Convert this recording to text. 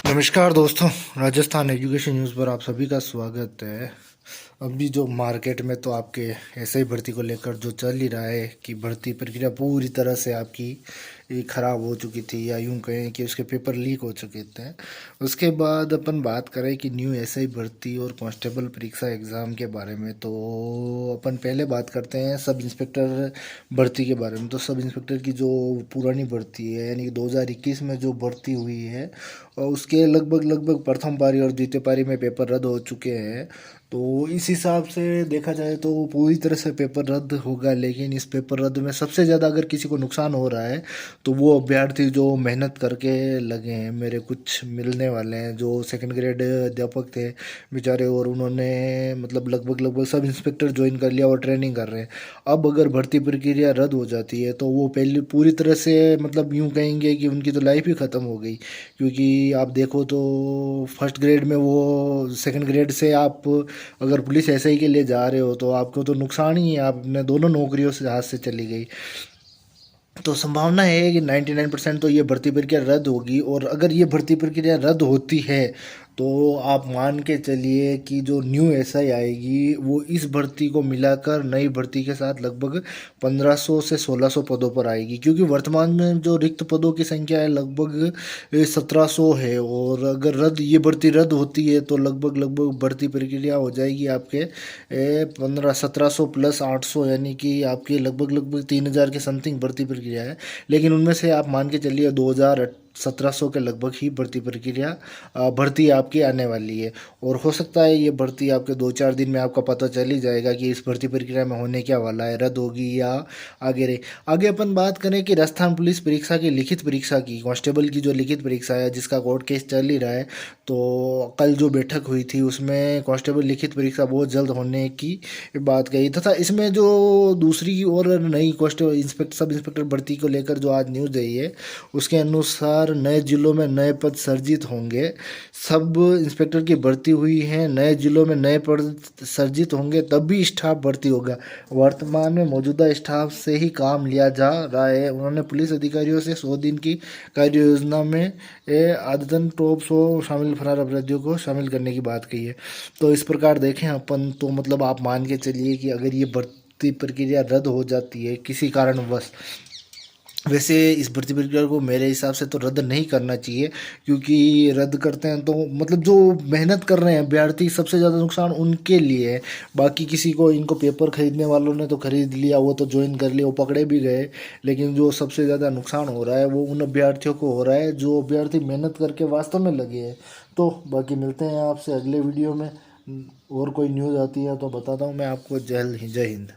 नमस्कार दोस्तों, Rajasthan education news पर आप सभी का स्वागत है। अभी जो मार्केट में तो आपके ऐसे ही भर्ती को लेकर जो चल ही रहा है कि भर्ती प्रक्रिया पूरी तरह से आपकी ख़राब हो चुकी थी, या यूं कहें कि उसके पेपर लीक हो चुके थे। उसके बाद अपन बात करें कि न्यू एसआई भर्ती और कांस्टेबल परीक्षा एग्ज़ाम के बारे में, तो अपन पहले बात करते हैं सब इंस्पेक्टर भर्ती के बारे में। तो सब इंस्पेक्टर की जो पुरानी भर्ती है, यानी कि 2021 में जो भर्ती हुई है, और उसके लगभग लगभग प्रथम पारी और द्वितीय पारी में पेपर रद्द हो चुके हैं। तो इस हिसाब से देखा जाए तो पूरी तरह से पेपर रद्द होगा, लेकिन इस पेपर रद्द में सबसे ज़्यादा अगर किसी को नुकसान हो रहा है तो वो अभ्यर्थी जो मेहनत करके लगे हैं। मेरे कुछ मिलने वाले हैं जो सेकंड ग्रेड अध्यापक थे बेचारे, और उन्होंने मतलब लगभग लगभग सब इंस्पेक्टर ज्वाइन कर लिया और ट्रेनिंग कर रहे हैं। अब अगर भर्ती प्रक्रिया रद्द हो जाती है तो वो पहले पूरी तरह से मतलब यूँ कहेंगे कि उनकी तो लाइफ ही ख़त्म हो गई। क्योंकि आप देखो तो फर्स्ट ग्रेड में वो सेकंड ग्रेड से आप अगर पुलिस एसआई के लिए जा रहे हो तो आपको तो नुकसान ही है, आपने दोनों नौकरियों से हाथ से चली गई। तो संभावना है कि 99% तो ये भर्ती प्रक्रिया रद्द होगी। और अगर ये भर्ती प्रक्रिया रद्द होती है तो आप मान के चलिए कि जो न्यू एसआई आएगी वो इस भर्ती को मिलाकर नई भर्ती के साथ लगभग 1500 से 1600 पदों पर आएगी। क्योंकि वर्तमान में जो रिक्त पदों की संख्या है लगभग 1700 है, और अगर ये भर्ती रद्द होती है तो लगभग लगभग भर्ती प्रक्रिया हो जाएगी आपके 1700 प्लस 800, यानी कि आपकी लगभग लगभग 3000 के समथिंग भर्ती प्रक्रिया है। लेकिन उनमें से आप मान के चलिए 1700 के लगभग ही भर्ती आपकी आने वाली है। और हो सकता है ये भर्ती आपके 2-4 दिन में आपका पता चल ही जाएगा कि इस भर्ती प्रक्रिया में होने क्या वाला है, रद्द होगी या आगे रही। आगे अपन बात करें कि राजस्थान पुलिस परीक्षा की लिखित परीक्षा की, कांस्टेबल की जो लिखित परीक्षा है जिसका कोर्ट केस चल ही रहा है, तो कल जो बैठक हुई थी उसमें कांस्टेबल लिखित परीक्षा बहुत जल्द होने की बात कही, तथा इसमें जो दूसरी और नई कांस्टेबल सब इंस्पेक्टर भर्ती को लेकर जो आज न्यूज़ आई है उसके अनुसार नए जिलों में नए पद सर्जित होंगे। सब इंस्पेक्टर की भर्ती हुई है, नए जिलों में नए पद सर्जित होंगे तभी स्टाफ भर्ती होगा। वर्तमान में मौजूदा स्टाफ से ही काम लिया जा रहा है। उन्होंने पुलिस अधिकारियों से 100 दिन की कार्य योजना में आदतन टॉप 100 शामिल फरार अपराधियों को शामिल करने की बात कही है। तो इस प्रकार देखें अपन तो मतलब आप मान के चलिए कि अगर ये भर्ती प्रक्रिया रद्द हो जाती है किसी कारणवश, वैसे इस भर्ती प्रक्रिया को मेरे हिसाब से तो रद्द नहीं करना चाहिए। क्योंकि रद्द करते हैं तो मतलब जो मेहनत कर रहे हैं अभ्यर्थी, सबसे ज़्यादा नुकसान उनके लिए है। बाकी किसी को, इनको पेपर खरीदने वालों ने तो खरीद लिया, वो तो ज्वाइन कर लिया, वो पकड़े भी गए। लेकिन जो सबसे ज़्यादा नुकसान हो रहा है वो उन अभ्यर्थियों को हो रहा है जो अभ्यर्थी मेहनत करके वास्तव में लगे हैं। तो बाकी मिलते हैं आपसे अगले वीडियो में। और कोई न्यूज़ आती है तो बताता हूँ मैं आपको। जय हिंद।